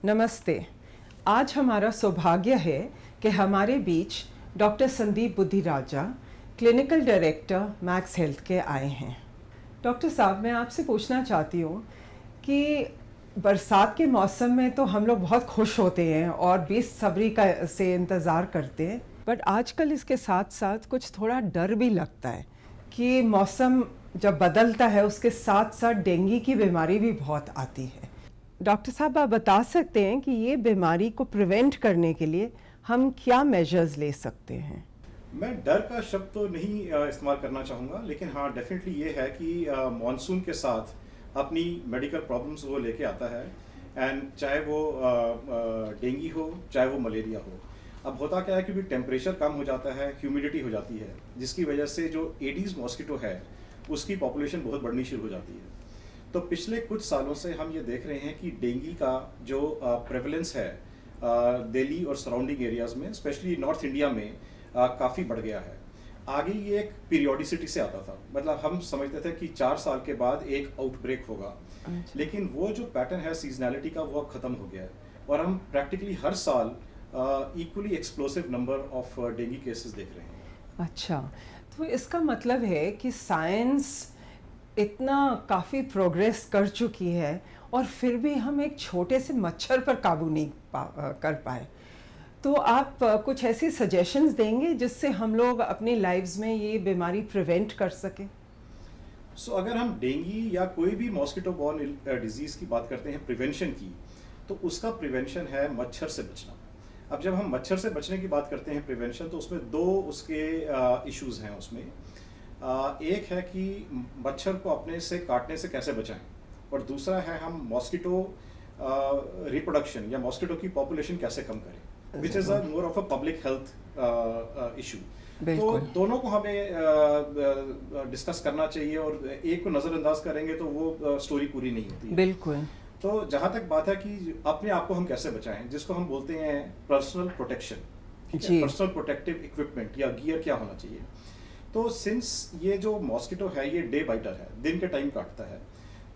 नमस्ते। आज हमारा सौभाग्य है कि हमारे बीच doctor Sandeep Buddhiraja, clinical director Max Health के आए हैं। डॉक्टर साहब, मैं आपसे पूछना चाहती हूँ कि बरसात के मौसम में तो हम लोग बहुत खुश होते हैं और बेसब्री से इंतज़ार करते हैं, बट आजकल इसके साथ साथ कुछ थोड़ा डर भी लगता है कि मौसम जब बदलता है उसके साथ साथ डेंगू की बीमारी भी बहुत आती है। डॉक्टर साहब, आप बता सकते हैं कि ये बीमारी को प्रिवेंट करने के लिए हम क्या मेजर्स ले सकते हैं? मैं डर का शब्द तो नहीं इस्तेमाल करना चाहूँगा, लेकिन हाँ डेफिनेटली ये है कि मॉनसून के साथ अपनी मेडिकल प्रॉब्लम्स वो लेके आता है। एंड चाहे वो डेंगू हो, चाहे वो मलेरिया हो। अब होता क्या है, क्योंकि टेम्परेचर कम हो जाता है, ह्यूमिडिटी हो जाती है, जिसकी वजह से जो एडीज मॉस्किटो है उसकी पॉपुलेशन बहुत बढ़नी शुरू हो जाती है। तो पिछले कुछ सालों से हम ये देख रहे हैं कि डेंगू का जो प्रेवलेंस है दिल्ली और सराउंडिंग एरियाज़ में, स्पेशली नॉर्थ इंडिया में काफ़ी बढ़ गया है। आगे ये एक पीरियोडिसिटी से आता था, मतलब हम समझते थे कि 4 साल के बाद एक आउटब्रेक होगा, लेकिन वो जो पैटर्न है सीजनैलिटी का वो अब ख़त्म हो गया है और हम प्रैक्टिकली हर साल equally explosive number of dengue cases देख रहे हैं। अच्छा, तो इसका मतलब है कि साइंस इतना काफ़ी प्रोग्रेस कर चुकी है और फिर भी हम एक छोटे से मच्छर पर काबू नहीं कर पाए। तो आप कुछ ऐसी सजेशंस देंगे जिससे हम लोग अपनी लाइव्स में ये बीमारी प्रिवेंट कर सकें? अगर हम डेंगू या कोई भी मॉस्किटो बॉर्न डिजीज़ की बात करते हैं प्रिवेंशन की, तो उसका प्रिवेंशन है मच्छर से बचना। अब जब हम मच्छर से बचने की बात करते हैं प्रिवेंशन, तो उसमें दो उसके इश्यूज हैं। उसमें एक है कि मच्छर को अपने से काटने से कैसे बचाएं, और दूसरा है हम मॉस्किटो रिप्रोडक्शन या मॉस्किटो की पॉपुलेशन कैसे कम करें, which is more of a public health issue. तो दोनों को हमें डिस्कस करना चाहिए, और एक को नज़रअंदाज करेंगे तो वो स्टोरी पूरी नहीं होती। बिल्कुल। तो जहाँ तक बात है कि अपने आप को हम कैसे बचाएं, जिसको हम बोलते हैं personal protection, personal protective equipment या गियर क्या होना चाहिए। तो सिंस ये जो मॉस्किटो है ये डे बाइटर है, दिन के टाइम काटता है,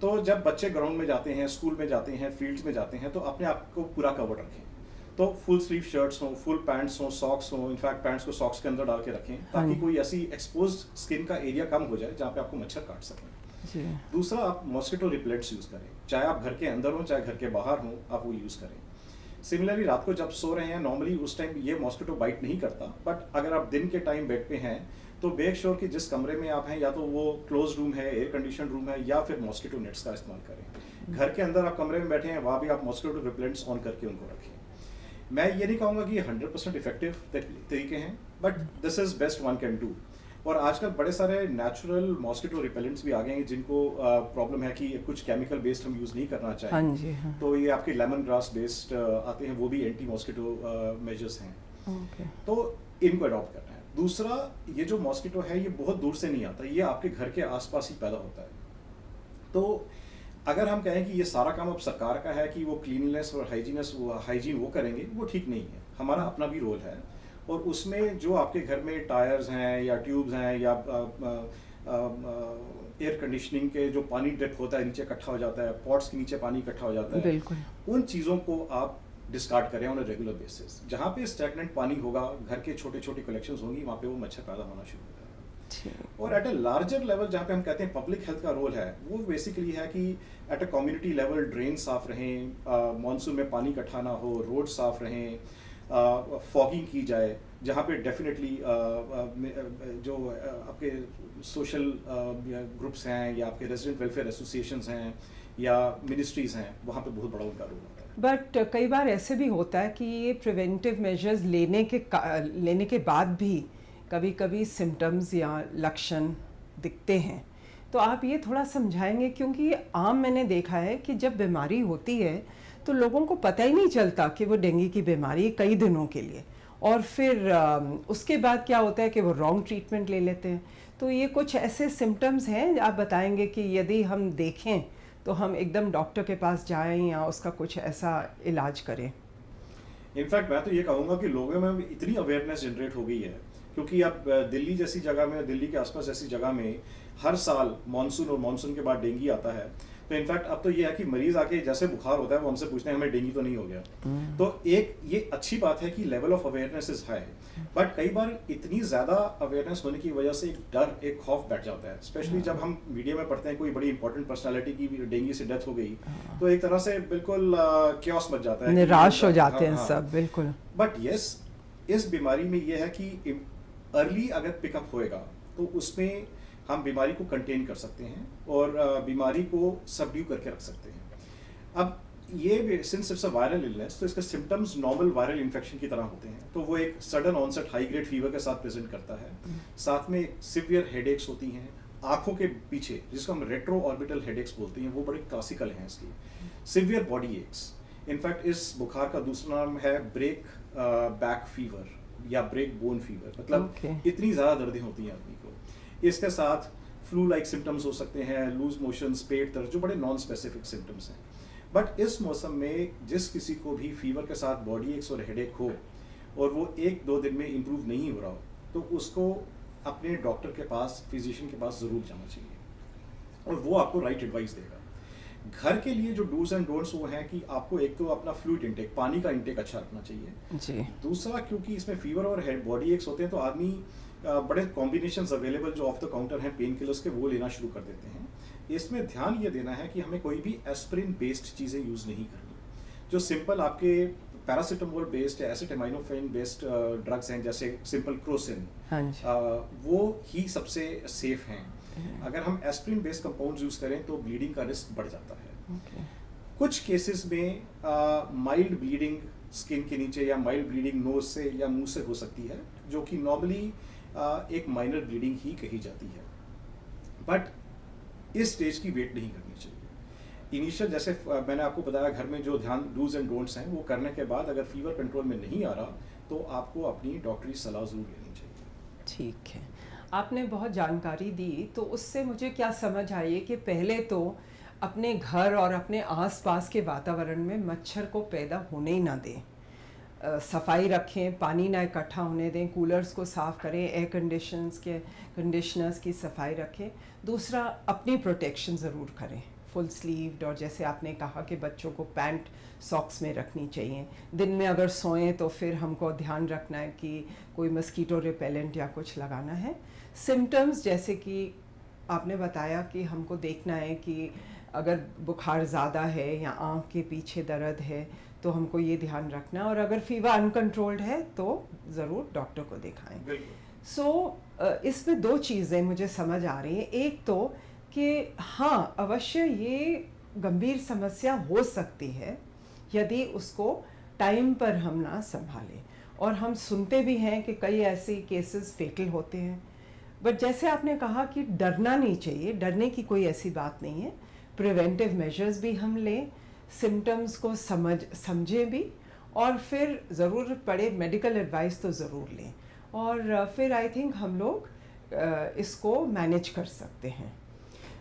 तो जब बच्चे ग्राउंड में जाते हैं, स्कूल में जाते हैं, फील्ड्स में जाते हैं, तो अपने आप को पूरा कवर रखें। तो फुल स्लीव शर्ट्स हों, फुल पैंट्स हों, सॉक्स हों, इनफैक्ट पैंट्स को सॉक्स के अंदर डाल के रखें, ताकि कोई ऐसी एक्सपोज स्किन का एरिया कम हो जाए जहाँ पे आपको मच्छर काट सकें। दूसरा, आप मॉस्किटो रिपेलेंट्स यूज़ करें, चाहे आप घर के अंदर हो चाहे घर के बाहर हो, आप वो यूज़ करें। सिमिलरली रात को जब सो रहे हैं, नॉर्मली उस टाइम ये मॉस्किटो बाइट नहीं करता, बट अगर आप दिन के टाइम बेड पे हैं तो मेक श्योर कि जिस कमरे में आप हैं या तो वो क्लोज रूम है, एयर कंडीशन रूम है, या फिर मॉस्किटो नेट्स का इस्तेमाल करें। घर के अंदर आप कमरे में बैठे हैं, वहाँ भी आप मॉस्किटो रिपेलेंट्स ऑन करके उनको रखें। मैं ये नहीं कहूँगा कि ये 100% इफेक्टिव तरीके हैं, but this is best one can do. और आजकल बड़े सारे नेचुरल मॉस्किटो रिपेलेंट्स भी आ गए हैं, जिनको प्रॉब्लम है कि कुछ केमिकल बेस्ड हम यूज़ नहीं करना चाहिए। हाँ जी, हाँ। तो ये आपके लेमन ग्रास बेस्ड आते हैं, वो भी एंटी मॉस्किटो मेजर्स हैं। तो इनको अडॉप्ट करना है। दूसरा, ये जो मॉस्किटो है ये बहुत दूर से नहीं आता, ये आपके घर के आसपास ही पैदा होता है। तो अगर हम कहें कि ये सारा काम अब सरकार का है कि वो क्लीनलीनेस और हाइजीन वो करेंगे, वो ठीक नहीं है। हमारा अपना भी रोल है, और उसमें जो आपके घर में टायर्स हैं या ट्यूब्स हैं या एयर कंडीशनिंग के जो पानी ड्रिप होता है नीचे इकट्ठा हो जाता है, पॉट्स के नीचे पानी इकट्ठा हो जाता है, उन चीज़ों को आप डिस्कार्ड करें ऑन अ रेगुलर बेसिस। जहाँ पे स्टैग्नेंट पानी होगा, घर के छोटे छोटे कलेक्शंस होंगी, वहाँ पे वो मच्छर पैदा होना शुरू हो जाएगा। और एट अ लार्जर लेवल जहाँ पे हम कहते हैं पब्लिक हेल्थ का रोल है, वो बेसिकली है कि at a community level drain साफ रहें, मानसून में पानी इकट्ठा ना हो, रोड साफ रहें, फॉगिंग की जाए, जहाँ पे डेफिनेटली जो आपके सोशल ग्रुप्स हैं या आपके रेजिडेंट वेलफेयर एसोसिएशंस हैं या मिनिस्ट्रीज़ हैं, वहाँ पे बहुत बड़ा उनका रोल होता है। बट कई बार ऐसे भी होता है कि ये प्रिवेंटिव मेजर्स लेने के बाद भी कभी कभी सिम्टम्स या लक्षण दिखते हैं, तो आप ये थोड़ा समझाएंगे? क्योंकि आम मैंने देखा है कि जब बीमारी होती है तो लोगों को पता ही नहीं चलता कि वो डेंगू की बीमारी है कई दिनों के लिए, और फिर उसके बाद क्या होता है कि वो रॉन्ग ट्रीटमेंट ले लेते हैं। तो ये कुछ ऐसे सिम्टम्स हैं आप बताएंगे कि यदि हम देखें तो हम एकदम डॉक्टर के पास जाएं या उसका कुछ ऐसा इलाज करें? इनफैक्ट मैं तो ये कहूँगा कि लोगों में इतनी अवेयरनेस जनरेट हो गई है, क्योंकि अब दिल्ली जैसी जगह में, दिल्ली के आसपास जैसी जगह में हर साल मानसून और मानसून के बाद डेंगू आता है, तो इनफैक्ट अब तो ये है कि मरीज आके जैसे बुखार होता है वो हमसे पूछते हैं हमें डेंगू तो नहीं हो गया। तो एक ये अच्छी बात है कि level of awareness is high, but कई बार इतनी ज़्यादा अवेयरनेस होने की वजह से एक डर, एक खौफ बैठ जाता है, स्पेशली जब हम मीडिया में पढ़ते हैं कोई बड़ी इंपॉर्टेंट पर्सनालिटी की भी डेंगू से डेथ हो गई, तो एक तरह से बिल्कुल क्योस मच जाता है, निराश हो जाते हैं सब, बिल्कुल। बट यस, इस बीमारी में ये है कि अर्ली अगर पिकअप होएगा तो उसमें हम बीमारी को कंटेन कर सकते हैं और बीमारी को सबड्यू करके रख सकते हैं। अब ये since it's a viral illness, तो इसके सिम्टम्स नॉर्मल वायरल इन्फेक्शन की तरह होते हैं। तो वो एक sudden onset high grade fever के साथ प्रेजेंट करता है, साथ में सिवियर हेडेक्स होती हैं आंखों के पीछे, जिसको हम रेट्रो ऑर्बिटल हेडेक्स बोलते हैं, वो बड़े क्लासिकल हैं इसकी। सिवियर बॉडी एक्स, इनफैक्ट इस बुखार का दूसरा नाम है ब्रेक बैक फीवर या ब्रेक बोन फीवर, मतलब इतनी ज़्यादा दर्दें होती हैं आदमी को। इसके साथ फ्लू लाइक सिम्टम्स हो सकते हैं, लूज मोशंस, पेट दर्द, जो बड़े नॉन स्पेसिफिक सिम्टम्स हैं। बट इस मौसम में जिस किसी को भी फीवर के साथ बॉडी एक्स और हेडेक हो और वो 1-2 दिन में इम्प्रूव नहीं हो रहा हो, तो उसको अपने डॉक्टर के पास, फिजिशियन के पास ज़रूर जाना चाहिए और वो आपको राइट एडवाइस देगा। घर के लिए जो डूज एंड डोंट्स वो हैं कि आपको एक तो अपना फ्लूइड इंटेक, पानी का इंटेक अच्छा रखना चाहिए जी। दूसरा, क्योंकि इसमें फीवर और बॉडी एक्स होते हैं तो आदमी बड़े कॉम्बिनेशंस अवेलेबल जो ऑफ द काउंटर हैं पेन किलर्स के, वो लेना शुरू कर देते हैं। इसमें ध्यान ये देना है कि हमें कोई भी एस्पिरिन बेस्ड चीज़ें यूज़ नहीं करनी। जो सिंपल आपके पैरासीटामोल बेस्ड या एसिटामिनोफेन बेस्ड ड्रग्स हैं, जैसे सिंपल क्रोसिन, वो ही सबसे सेफ हैं। अगर हम एस्पिरिन बेस्ड कंपाउंड्स यूज़ करें तो ब्लीडिंग का रिस्क बढ़ जाता है। कुछ केसेस में माइल्ड ब्लीडिंग स्किन के नीचे या माइल्ड ब्लीडिंग नोज से या मुंह से हो सकती है, जो कि नॉर्मली एक माइनर ब्लीडिंग ही कही जाती है। बट इस स्टेज की वेट नहीं करनी चाहिए। इनिशियल, जैसे मैंने आपको बताया, घर में जो ध्यान डूज एंड डोंट्स हैं वो करने के बाद अगर फीवर कंट्रोल में नहीं आ रहा तो आपको अपनी डॉक्टरी सलाह ज़रूर लेनी चाहिए। ठीक है, आपने बहुत जानकारी दी, तो उससे मुझे क्या समझ आई कि पहले तो अपने घर और अपने आसपास के वातावरण में मच्छर को पैदा होने ही ना दें, सफाई रखें, पानी ना इकट्ठा होने दें, कूलर्स को साफ़ करें, एयर कंडीशनर्स की सफाई रखें। दूसरा, अपनी प्रोटेक्शन ज़रूर करें, फुल स्लीव्ड, और जैसे आपने कहा कि बच्चों को पैंट सॉक्स में रखनी चाहिए। दिन में अगर सोएं तो फिर हमको ध्यान रखना है कि कोई मस्कीटो रिपेलेंट या कुछ लगाना है। सिम्टम्स जैसे कि आपने बताया कि हमको देखना है कि अगर बुखार ज़्यादा है या आँख के पीछे दर्द है तो हमको ये ध्यान रखना, और अगर फीवर अनकंट्रोल्ड है तो ज़रूर डॉक्टर को दिखाएं। इसमें 2 चीज़ें मुझे समझ आ रही हैं। एक तो कि हाँ, अवश्य ये गंभीर समस्या हो सकती है यदि उसको टाइम पर हम ना संभालें, और हम सुनते भी हैं कि कई ऐसे केसेस फेटल होते हैं। बट जैसे आपने कहा कि डरना नहीं चाहिए, डरने की कोई ऐसी बात नहीं है। प्रिवेंटिव मेजर्स भी हम लें, सिम्टम्स को समझें भी, और फिर ज़रूरत पड़े मेडिकल एडवाइस तो ज़रूर लें, और फिर आई थिंक हम लोग इसको मैनेज कर सकते हैं।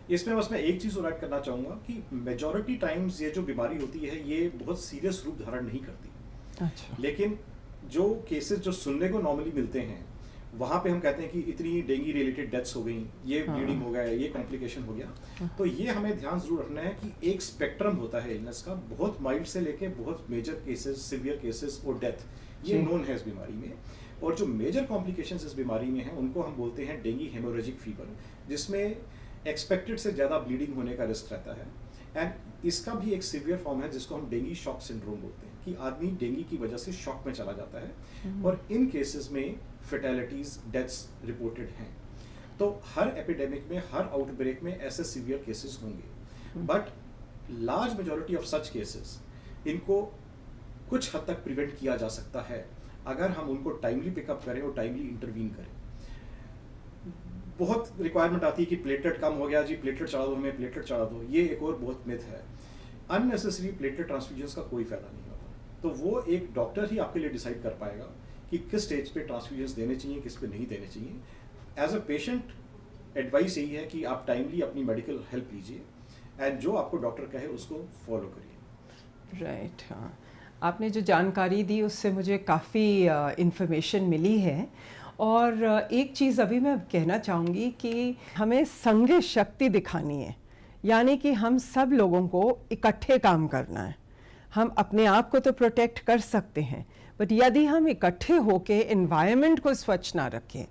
इसमें बस मैं एक चीज़ और ऐड करना चाहूँगा कि मेजॉरिटी टाइम्स ये जो बीमारी होती है ये बहुत सीरियस रूप धारण नहीं करती। अच्छा। लेकिन जो केसेस जो सुनने को नॉर्मली मिलते हैं वहाँ पे हम कहते हैं कि इतनी डेंगू रिलेटेड डेथ्स हो गई, ये ब्लीडिंग हो गया, ये कॉम्प्लिकेशन हो गया। तो ये हमें ध्यान जरूर रखना है कि एक स्पेक्ट्रम होता है इलनेस का, बहुत माइल्ड से लेके बहुत मेजर केसेस, सिवियर केसेस और डेथ, ये नोन है इस बीमारी में। और जो मेजर कॉम्प्लिकेशंस इस बीमारी में हैं उनको हम बोलते हैं डेंगू हेमोरेजिक फीवर, जिसमें एक्सपेक्टेड से ज़्यादा ब्लीडिंग होने का रिस्क रहता है। एंड इसका भी एक सीवियर फॉर्म है जिसको हम डेंगू शॉक सिंड्रोम बोलते हैं, कि आदमी डेंगू की वजह से शॉक में चला जाता है, और इन केसेस में फेटेलिटीज, डेथ्स रिपोर्टेड हैं। तो हर एपिडेमिक में, हर आउटब्रेक में ऐसे सीवियर केसेस होंगे, but large majority of such cases इनको कुछ हद तक प्रिवेंट किया जा सकता है अगर हम उनको टाइमली पिकअप करें और टाइमली इंटरवीन करें। बहुत रिक्वायरमेंट आती है कि प्लेटलेट कम हो गया जी, प्लेटलेट चढ़ा दो, हमें प्लेटलेट चढ़ा दो, ये एक और बहुत मिथ है। अननेसेसरी प्लेटलेट ट्रांसफ्यूजन का कोई फायदा नहीं होता। तो वो एक डॉक्टर ही आपके लिए डिसाइड कर पाएगा कि किस स्टेज पे ट्रांसफ्यूजन देने चाहिए, किस पे नहीं देने चाहिए। एज अ पेशेंट एडवाइस यही है कि आप टाइमली अपनी मेडिकल हेल्प लीजिए एंड जो आपको डॉक्टर कहे उसको फॉलो करिए। राइट, हाँ, आपने जो जानकारी दी उससे मुझे काफ़ी इन्फॉर्मेशन मिली है। और एक चीज़ अभी मैं कहना चाहूँगी कि हमें संग शक्ति दिखानी है, यानी कि हम सब लोगों को इकट्ठे काम करना है। हम अपने आप को तो प्रोटेक्ट कर सकते हैं, बट यदि हम इकट्ठे होके एनवायरनमेंट को स्वच्छ ना रखें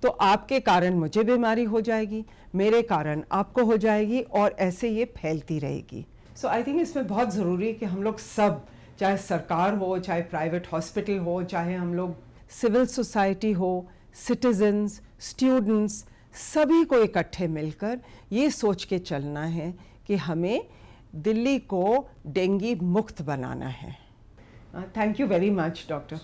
तो आपके कारण मुझे बीमारी हो जाएगी, मेरे कारण आपको हो जाएगी, और ऐसे ये फैलती रहेगी। सो आई थिंक इसमें बहुत ज़रूरी है कि हम लोग सब, चाहे सरकार हो, चाहे प्राइवेट हॉस्पिटल हो, चाहे हम लोग सिविल सोसाइटी हो, सिटीजन्स, स्टूडेंट्स, सभी को इकट्ठे मिलकर ये सोच के चलना है कि हमें दिल्ली को डेंगू मुक्त बनाना है। Thank you very much doctor.